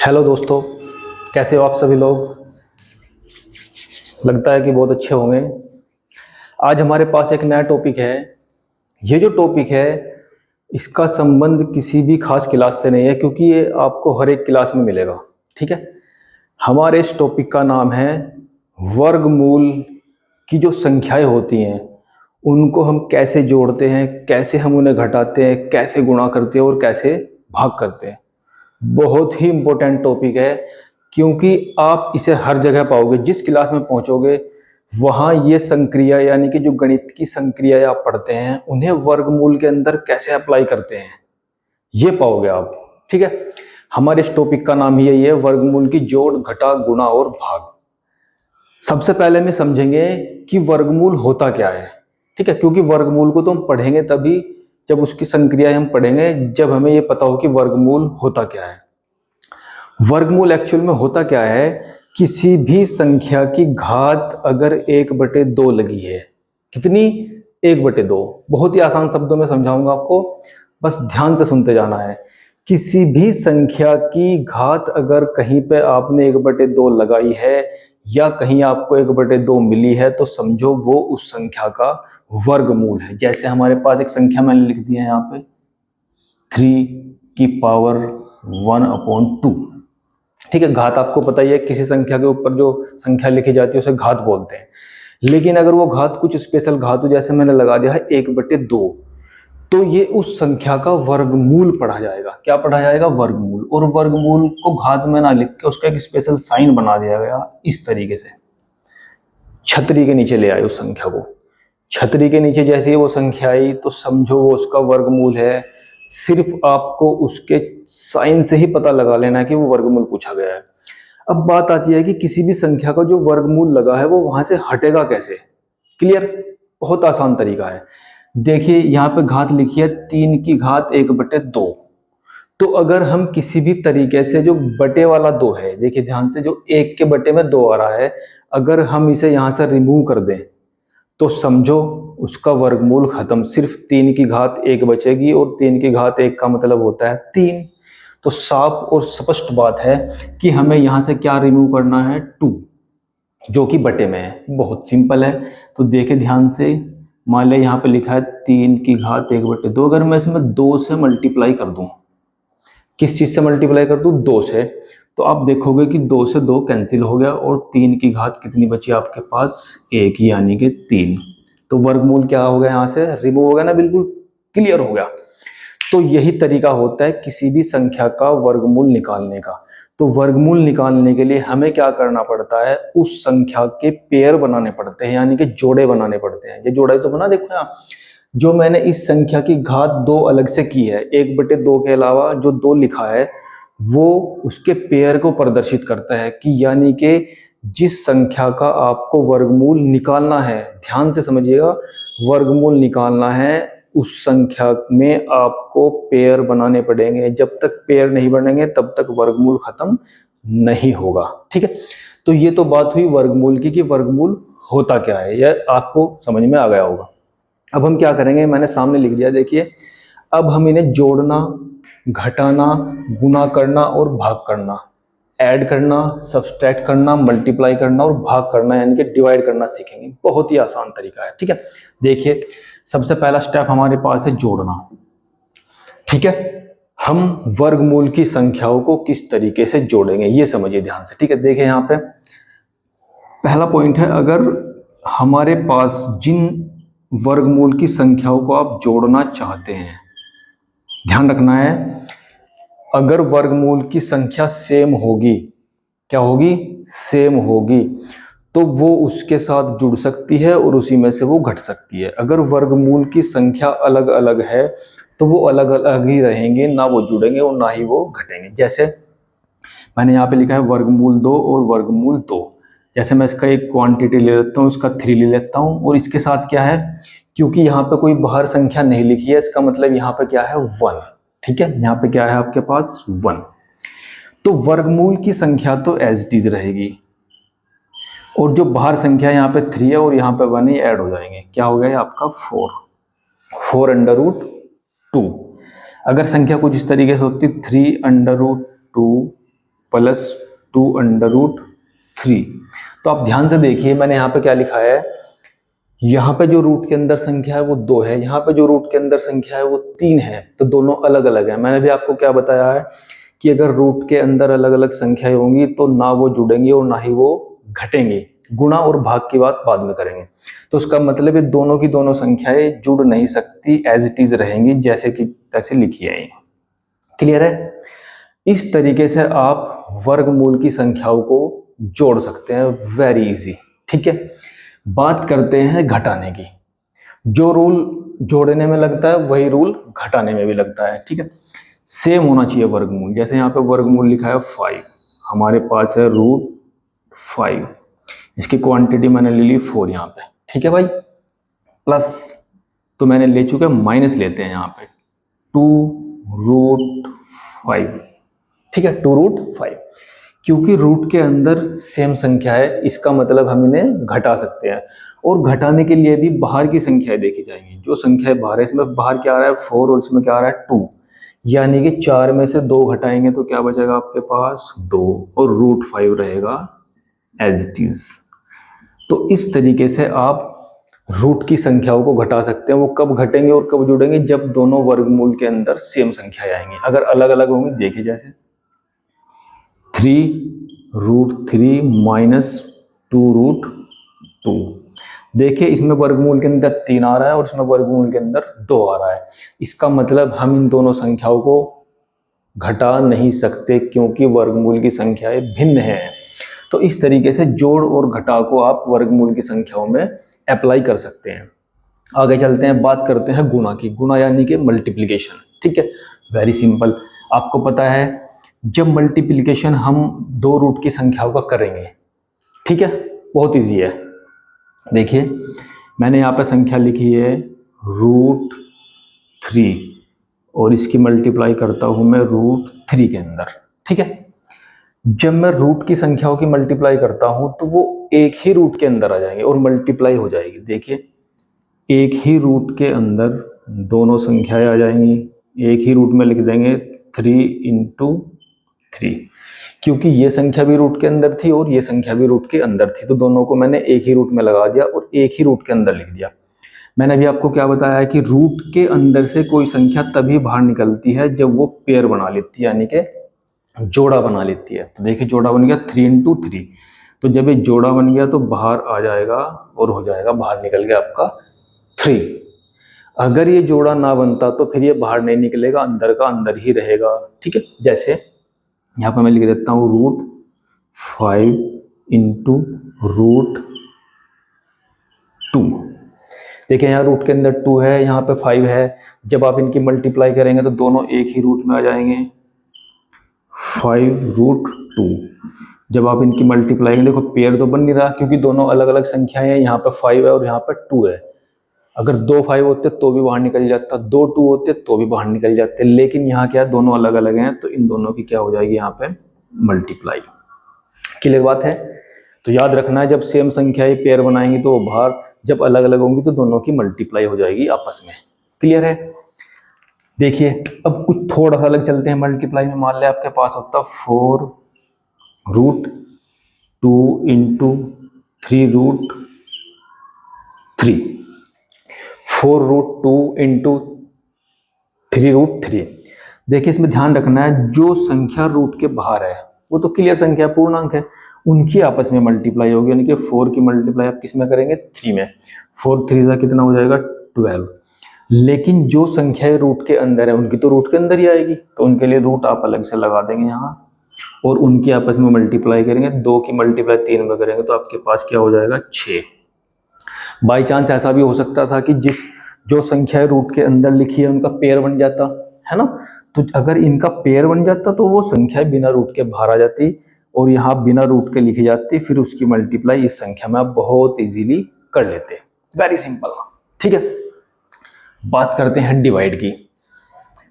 Hello दोस्तों, कैसे हो आप सभी लोग। लगता है कि बहुत अच्छे होंगे। आज हमारे पास एक नया टॉपिक है। ये जो टॉपिक है इसका संबंध किसी भी खास क्लास से नहीं है, क्योंकि ये आपको हर एक क्लास में मिलेगा। ठीक है। हमारे इस टॉपिक का नाम है वर्गमूल की जो संख्याएं होती हैं उनको हम कैसे जोड़ते हैं, कैसे हम उन्हें घटाते हैं, कैसे गुणा करते हैं और कैसे भाग करते हैं। बहुत ही इम्पोर्टेंट टॉपिक है, क्योंकि आप इसे हर जगह पाओगे। जिस क्लास में पहुंचोगे वहां ये संक्रिया यानी कि जो गणित की संक्रिया आप पढ़ते हैं उन्हें वर्गमूल के अंदर कैसे अप्लाई करते हैं ये पाओगे आप। ठीक है। हमारे इस टॉपिक का नाम ही यही है, वर्गमूल की जोड़, घटा, गुणा और भाग। सबसे पहले में समझेंगे कि वर्गमूल होता क्या है। ठीक है, क्योंकि वर्गमूल को तो हम पढ़ेंगे तभी जब उसकी संक्रियाएं हम पढ़ेंगे, जब हमें ये पता हो कि वर्गमूल होता क्या है। वर्गमूल एक्चुअल में होता क्या है, किसी भी संख्या की घात अगर 1/2 लगी है। कितनी? 1/2। बहुत ही आसान शब्दों में समझाऊंगा आपको, बस ध्यान से सुनते जाना है। किसी भी संख्या की घात अगर कहीं पे आपने 1/2 लगाई है या कहीं आपको 1/2 मिली है तो समझो वो उस संख्या का वर्गमूल है। जैसे हमारे पास एक संख्या मैंने लिख दी है यहाँ पे 3/1/2। ठीक है। घात आपको पता ही है, किसी संख्या के ऊपर जो संख्या लिखी जाती है उसे घात बोलते हैं। लेकिन अगर वो घात कुछ स्पेशल घात हो, जैसे मैंने लगा दिया है 1/2, तो ये उस संख्या का वर्गमूल पढ़ा जाएगा। क्या पढ़ा जाएगा? वर्गमूल। और वर्गमूल को घात में ना लिख के उसका एक स्पेशल साइन बना दिया गया इस तरीके से, छतरी के नीचे ले आए उस संख्या को। छतरी के नीचे जैसे ही वो संख्या आई तो समझो वो उसका वर्गमूल है। सिर्फ आपको उसके साइन से ही पता लगा लेना है कि वो वर्गमूल पूछा गया है। अब बात आती है कि किसी भी संख्या का जो वर्गमूल लगा है वो वहां से हटेगा कैसे। क्लियर? बहुत आसान तरीका है। देखिए यहाँ पे घात लिखी है 3/1/2। तो अगर हम किसी भी तरीके से जो बटे वाला 2 है, देखिए ध्यान से, जो 1 के बटे में 2 आ रहा है, अगर हम इसे यहां से रिमूव कर दें तो समझो उसका वर्गमूल खत्म। सिर्फ 3/1 बचेगी और 3/1 का मतलब होता है 3। तो साफ और स्पष्ट बात है कि हमें यहां से क्या रिमूव करना है? 2, जो कि बटे में है। बहुत सिंपल है। तो देखे ध्यान से, मान लिया यहाँ पे लिखा है 3/1/2। अगर मैं इसमें 2 से मल्टीप्लाई कर दूं, किस चीज से मल्टीप्लाई कर दूं? 2 से, तो आप देखोगे कि 2 से 2 कैंसिल हो गया और 3 कितनी बची आपके पास? 1, यानी कि 3। तो वर्गमूल क्या हो गया? यहाँ से रिमूव हो गया ना, बिल्कुल क्लियर हो गया। तो यही तरीका होता है किसी भी संख्या का वर्गमूल निकालने का। तो वर्गमूल निकालने के लिए हमें क्या करना पड़ता है? उस संख्या के पेयर बनाने पड़ते हैं, यानी कि जोड़े बनाने पड़ते हैं। ये जोड़े तो बना, देखो यहाँ जो मैंने इस संख्या की घात 2 अलग से की है, 1/2 के अलावा जो 2 लिखा है वो उसके पेयर को प्रदर्शित करता है कि यानी कि जिस संख्या का आपको वर्गमूल निकालना है, ध्यान से समझिएगा, वर्गमूल निकालना है उस संख्या में आपको पेयर बनाने पड़ेंगे। जब तक पेयर नहीं बनेंगे तब तक वर्गमूल खत्म नहीं होगा। ठीक है। तो ये तो बात हुई वर्गमूल की कि वर्गमूल होता क्या है, यह आपको समझ में आ गया होगा। अब हम क्या करेंगे, मैंने सामने लिख दिया, देखिए। अब हम इन्हें जोड़ना, घटाना, गुना करना और भाग करना, ऐड करना, सब्सट्रैक्ट करना, मल्टीप्लाई करना और भाग करना यानी कि डिवाइड करना सीखेंगे। बहुत ही आसान तरीका है। ठीक है। देखिए सबसे पहला स्टेप हमारे पास है जोड़ना। ठीक है। हम वर्गमूल की संख्याओं को किस तरीके से जोड़ेंगे ये समझिए ध्यान से। ठीक है। देखिए यहाँ पे पहला पॉइंट है, अगर हमारे पास जिन वर्गमूल की संख्याओं को आप जोड़ना चाहते हैं, ध्यान रखना है, अगर वर्गमूल की संख्या सेम होगी, क्या होगी? सेम होगी, तो वो उसके साथ जुड़ सकती है और उसी में से वो घट सकती है। अगर वर्गमूल की संख्या अलग अलग है तो वो अलग अलग ही रहेंगे, ना वो जुड़ेंगे और ना ही वो घटेंगे। जैसे मैंने यहाँ पे लिखा है वर्गमूल 2 और वर्गमूल 2। जैसे मैं इसका एक क्वांटिटी ले लेता हूँ, इसका 3 ले लेता हूँ और इसके साथ क्या है, क्योंकि यहाँ पे कोई बाहर संख्या नहीं लिखी है, इसका मतलब यहाँ पे क्या है? 1। ठीक है। यहाँ पे क्या है आपके पास? 1। तो वर्गमूल की संख्या तो एज इट इज रहेगी और जो बाहर संख्या यहाँ पे 3 है और यहाँ पे 1 ही ऐड हो जाएंगे। क्या हो गया आपका? 4/√2। अगर संख्या कुछ इस तरीके से होती 3/√2 +2√3। तो आप ध्यान से देखिए मैंने यहाँ पे क्या लिखा है, यहाँ पे जो रूट के अंदर संख्या है वो 2 है, यहाँ पे जो रूट के अंदर संख्या है वो 3 है, तो दोनों अलग अलग है। मैंने भी आपको क्या बताया है कि अगर रूट के अंदर अलग अलग संख्याएं होंगी तो ना वो जुड़ेंगी और ना ही वो घटेंगी। गुणा और भाग की बात बाद में करेंगे। तो उसका मतलब है दोनों की दोनों संख्याएं जुड़ नहीं सकती, एज इट इज रहेंगी जैसे कि तैसे लिखी है। क्लियर है? इस तरीके से आप वर्गमूल की संख्याओं को जोड़ सकते हैं, वेरी इजी। ठीक है, बात करते हैं घटाने की। जो रूल जोड़ने में लगता है वही रूल घटाने में भी लगता है। ठीक है, सेम होना चाहिए वर्गमूल। जैसे यहाँ पे वर्गमूल लिखा है 5, हमारे पास है √5, इसकी क्वांटिटी मैंने ले ली 4 यहाँ पे। ठीक है भाई, प्लस तो मैंने ले चुके, माइनस लेते हैं यहाँ पे 2√5। ठीक है, 2√5, क्योंकि रूट के अंदर सेम संख्या है, इसका मतलब हम इन्हें घटा सकते हैं। और घटाने के लिए भी बाहर की संख्याएं देखी जाएंगी। जो संख्या बाहर है, इसमें बाहर क्या आ रहा है 4 और इसमें क्या आ रहा है 2, यानी कि 4 में से 2 घटाएंगे तो क्या बचेगा आपके पास 2 और √5 रहेगा एज इट इज। तो इस तरीके से आप रूट की संख्याओं को घटा सकते हैं। वो कब घटेंगे और कब जुड़ेंगे, जब दोनों वर्गमूल के अंदर सेम संख्याएं आएंगी। अगर अलग अलग होंगी, देखिए जैसे 3√3 -2√2, देखिए इसमें वर्गमूल के अंदर 3 आ रहा है और इसमें वर्गमूल के अंदर 2 आ रहा है। इसका मतलब हम इन दोनों संख्याओं को घटा नहीं सकते क्योंकि वर्गमूल की संख्याएं भिन्न हैं। तो इस तरीके से जोड़ और घटाव को आप वर्गमूल की संख्याओं में अप्लाई कर सकते हैं। आगे चलते हैं, बात करते हैं गुणा की। गुणा यानी कि मल्टीप्लिकेशन। ठीक है, वेरी सिंपल। आपको पता है जब मल्टीप्लिकेशन हम 2 रूट की संख्याओं का करेंगे, ठीक है, बहुत इजी है। देखिए मैंने यहाँ पे संख्या लिखी है √3 और इसकी मल्टीप्लाई करता हूँ मैं √3 के अंदर। ठीक है, जब मैं रूट की संख्याओं की मल्टीप्लाई करता हूँ तो वो एक ही रूट के अंदर आ जाएंगे और मल्टीप्लाई हो जाएगी। देखिए एक ही रूट के अंदर दोनों संख्याएं आ जाएंगी। एक ही रूट में लिख देंगे 3×3, क्योंकि ये संख्या भी रूट के अंदर थी और ये संख्या भी रूट के अंदर थी, तो दोनों को मैंने एक ही रूट में लगा दिया और एक ही रूट के अंदर लिख दिया। मैंने अभी आपको क्या बताया है कि रूट के अंदर से कोई संख्या तभी बाहर निकलती है जब वो पेयर बना लेती है, यानी कि जोड़ा बना लेती है। तो देखिए जोड़ा बन गया 3×3, तो जब ये जोड़ा बन गया तो बाहर आ जाएगा और हो जाएगा, बाहर निकल गया आपका 3। अगर ये जोड़ा ना बनता तो फिर ये बाहर नहीं निकलेगा, अंदर का अंदर ही रहेगा। ठीक है, जैसे यहाँ पर मैं लिख देता हूँ √5 √2। देखिए यहाँ रूट के अंदर 2 है, यहाँ पे 5 है। जब आप इनकी मल्टीप्लाई करेंगे तो दोनों एक ही रूट में आ जाएंगे, 5√2। जब आप इनकी मल्टीप्लाई करेंगे, देखो पेयर तो बन नहीं रहा क्योंकि दोनों अलग अलग संख्याएं हैं। यहाँ पे 5 है और यहाँ पे 2 है। अगर 2 5 होते तो भी बाहर निकल जाता, 2 2 होते तो भी बाहर निकल जाते, लेकिन यहाँ क्या है दोनों अलग अलग हैं, तो इन दोनों की क्या हो जाएगी यहाँ पे मल्टीप्लाई। क्लियर बात है? तो याद रखना है जब सेम संख्याएं पेयर बनाएंगी तो वो बाहर, जब अलग अलग होंगी तो दोनों की मल्टीप्लाई हो जाएगी आपस में। क्लियर है? देखिए अब कुछ थोड़ा सा अलग चलते हैं मल्टीप्लाई में। मान लिया आपके पास होता 4√2 × 3√3, 4√2 × 3√3। देखिए इसमें ध्यान रखना है जो संख्या रूट के बाहर है वो तो क्लियर संख्या पूर्णांक है, उनकी आपस में मल्टीप्लाई होगी, यानी कि 4 की मल्टीप्लाई आप किस में करेंगे 3 में। 4 3 का कितना हो जाएगा 12। लेकिन जो संख्या रूट के अंदर है उनकी तो रूट के अंदर ही आएगी, तो उनके लिए रूट आप अलग से लगा देंगे यहाँ और उनकी आपस में मल्टीप्लाई करेंगे। 2 की मल्टीप्लाई 3 में करेंगे तो आपके पास क्या हो जाएगा 6। बाई चांस ऐसा भी हो सकता था कि जो संख्या रूट के अंदर लिखी है उनका पेयर बन जाता है ना, तो अगर इनका पेयर बन जाता तो वो संख्या बिना रूट के बाहर आ जाती और यहाँ बिना रूट के लिखी जाती, फिर उसकी मल्टीप्लाई इस संख्या में आप बहुत इजीली कर लेते। Very simple. ठीक है, बात करते हैं डिवाइड की।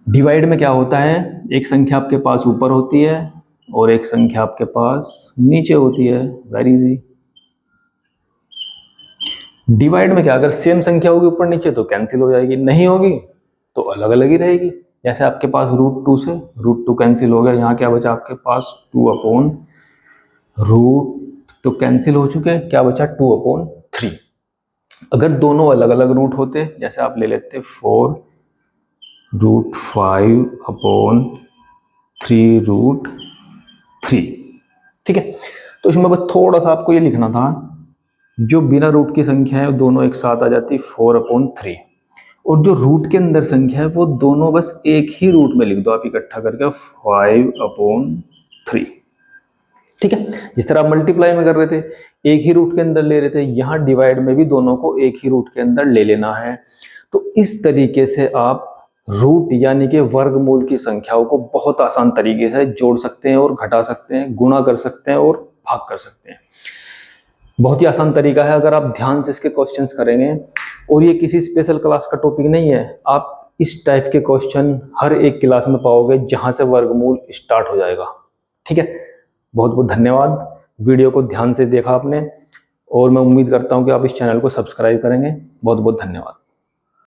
डिवाइड में क्या होता है, एक संख्या आपके पास ऊपर होती है और एक संख्या आपके पास नीचे होती है। Very easy. डिवाइड में क्या, अगर सेम संख्या होगी ऊपर नीचे तो कैंसिल हो जाएगी, नहीं होगी तो अलग अलग ही रहेगी। जैसे आपके पास √2 से √2 कैंसिल हो गया, यहाँ क्या बचा आपके पास 2/रूट, तो कैंसिल हो चुके हैं, क्या बचा 2/3। अगर दोनों अलग अलग रूट होते, जैसे आप ले लेते 4√5/3√3, ठीक है। तो इसमें बस थोड़ा सा आपको ये लिखना था, जो बिना रूट की संख्या है वो दोनों एक साथ आ जाती 4/3, और जो रूट के अंदर संख्या है वो दोनों बस एक ही रूट में लिख दो आप इकट्ठा करके 5/3, ठीक है। जिस तरह आप मल्टीप्लाई में कर रहे थे, एक ही रूट के अंदर ले रहे थे, यहाँ डिवाइड में भी दोनों को एक ही रूट के अंदर ले लेना है। तो इस तरीके से आप रूट यानी कि वर्गमूल की संख्याओं को बहुत आसान तरीके से जोड़ सकते हैं और घटा सकते हैं, गुणा कर सकते हैं और भाग कर सकते हैं। बहुत ही आसान तरीका है अगर आप ध्यान से इसके क्वेश्चंस करेंगे। और ये किसी स्पेशल क्लास का टॉपिक नहीं है, आप इस टाइप के क्वेश्चन हर एक क्लास में पाओगे जहां से वर्गमूल स्टार्ट हो जाएगा, ठीक है। बहुत बहुत धन्यवाद, वीडियो को ध्यान से देखा आपने, और मैं उम्मीद करता हूं कि आप इस चैनल को सब्सक्राइब करेंगे। बहुत बहुत धन्यवाद।